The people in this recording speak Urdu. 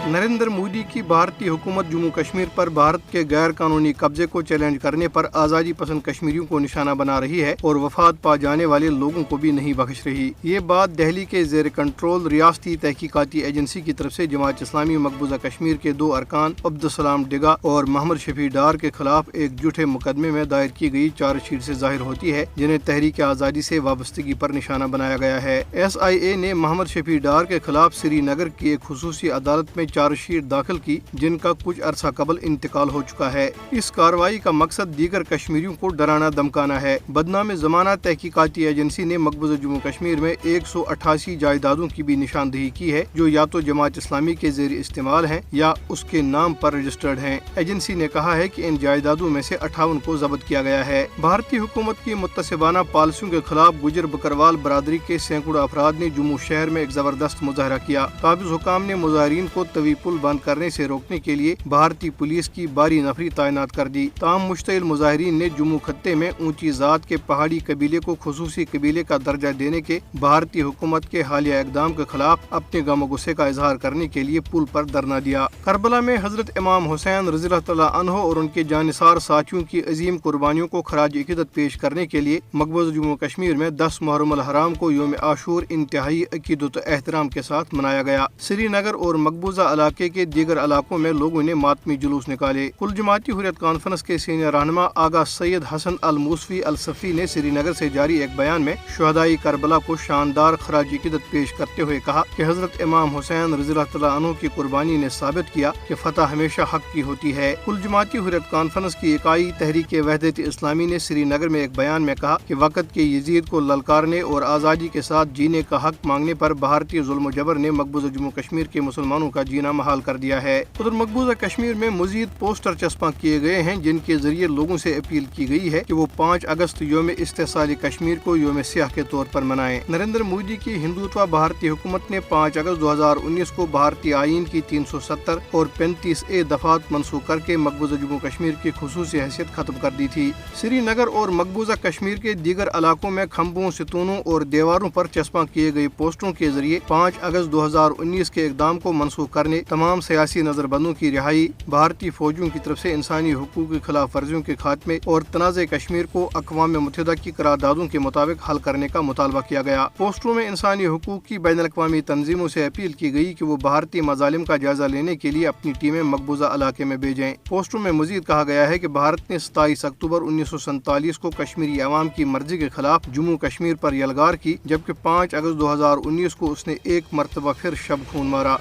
نریندر مودی کی بھارتی حکومت جموں کشمیر پر بھارت کے غیر قانونی قبضے کو چیلنج کرنے پر آزادی پسند کشمیریوں کو نشانہ بنا رہی ہے اور وفات پا جانے والے لوگوں کو بھی نہیں بخش رہی۔ یہ بات دہلی کے زیر کنٹرول ریاستی تحقیقاتی ایجنسی کی طرف سے جماعت اسلامی مقبوضہ کشمیر کے 2 ارکان عبدالسلام ڈگا اور محمد شفیع ڈار کے خلاف ایک جھوٹے مقدمے میں دائر کی گئی چارج شیٹ سے ظاہر ہوتی ہے، جنہیں تحریک آزادی سے وابستگی پر نشانہ بنایا گیا ہے۔ SIA نے محمد شفیع ڈار کے خلاف سری نگر کی ایک خصوصی عدالت میں چارج شیٹ داخل کی، جن کا کچھ عرصہ قبل انتقال ہو چکا ہے۔ اس کارروائی کا مقصد دیگر کشمیریوں کو ڈرانا دھمکانا ہے۔ بدنام زمانہ تحقیقاتی ایجنسی نے مقبوضہ جموں کشمیر میں 188 جائیدادوں کی بھی نشاندہی کی ہے، جو یا تو جماعت اسلامی کے زیر استعمال ہیں یا اس کے نام پر رجسٹرڈ ہیں۔ ایجنسی نے کہا ہے کہ ان جائیدادوں میں سے 58 کو ضبط کیا گیا ہے۔ بھارتی حکومت کی متعصبانہ پالیسیوں کے خلاف گجر بکروال برادری کے سینکڑوں افراد نے جموں شہر میں ایک زبردست مظاہرہ کیا۔ قابض حکام نے مظاہرین کو طوی پل بند کرنے سے روکنے کے لیے بھارتی پولیس کی بھاری نفری تعینات کر دی۔ تاہم مشتعل مظاہرین نے جموں خطے میں اونچی ذات کے پہاڑی قبیلے کو خصوصی قبیلے کا درجہ دینے کے بھارتی حکومت کے حالیہ اقدام کے خلاف اپنے غم و غصے کا اظہار کرنے کے لیے پل پر دھرنا دیا۔ کربلا میں حضرت امام حسین رضی اللہ تعالیٰ عنہ اور ان کے جانثار ساتھیوں کی عظیم قربانیوں کو خراج عقیدت پیش کرنے کے لیے مقبوضہ جموں کشمیر میں 10 محرم الحرام کو یوم عاشور انتہائی عقیدت و احترام کے ساتھ منایا گیا۔ سری نگر اور مقبوضہ علاقے کے دیگر علاقوں میں لوگوں نے ماتمی جلوس نکالے۔ کل جماعتی حریت کانفرنس کے سینئر رہنما آغا سید حسن الموسوی الصفی نے سری نگر سے جاری ایک بیان میں شہدائے کربلا کو شاندار خراج عقیدت پیش کرتے ہوئے کہا کہ حضرت امام حسین رضی اللہ تعالیٰ عنہ کی قربانی نے ثابت کیا کہ فتح ہمیشہ حق کی ہوتی ہے۔ کل جماعتی حریت کانفرنس کی اکائی تحریک وحدت اسلامی نے سری نگر میں ایک بیان میں کہا کہ وقت کے یزید کو للکارنے اور آزادی کے ساتھ جینے کا حق مانگنے پر بھارتی ظلم و جبر نے مقبوضہ جموں کشمیر کے مسلمانوں کا جینا محال کر دیا ہے۔ ادھر مقبوضہ کشمیر میں مزید پوسٹر چسپاں کیے گئے ہیں، جن کے ذریعے لوگوں سے اپیل کی گئی ہے کہ وہ 5 اگست یوم استحصال کشمیر کو یوم سیاہ کے طور پر منائیں۔ نریندر مودی کی ہندوتوا بھارتی حکومت نے 5 اگست 2019 کو بھارتی آئین کی 370 اور 35A دفعات منسوخ کر کے مقبوضہ جموں کشمیر کی خصوصی حیثیت ختم کر دی تھی۔ سری نگر اور مقبوضہ کشمیر کے دیگر علاقوں میں کھمبوں، ستونوں اور دیواروں پر چسپاں کیے گئے پوسٹروں کے ذریعے 5 اگست 2019 کے اقدام کو منسوخ کرنے، تمام سیاسی نظربندوں کی رہائی، بھارتی فوجیوں کی طرف سے انسانی حقوق کی خلاف ورزیوں کے خاتمے اور تنازع کشمیر کو اقوام متحدہ کی قراردادوں کے مطابق حل کرنے کا مطالبہ کیا گیا۔ پوسٹروں میں انسانی حقوق کی بین الاقوامی تنظیموں سے اپیل کی گئی کہ وہ بھارتی مظالم کا جائزہ لینے کے لیے اپنی ٹیمیں مقبوضہ علاقے میں بھیجیں۔ پوسٹروں میں مزید کہا گیا ہے کہ بھارت نے 27 اکتوبر 1947 کو کشمیری عوام کی مرضی کے خلاف جموں کشمیر پر یلغار کی، جبکہ 5 اگست 2019 کو اس نے ایک مرتبہ پھر شب خون مارا۔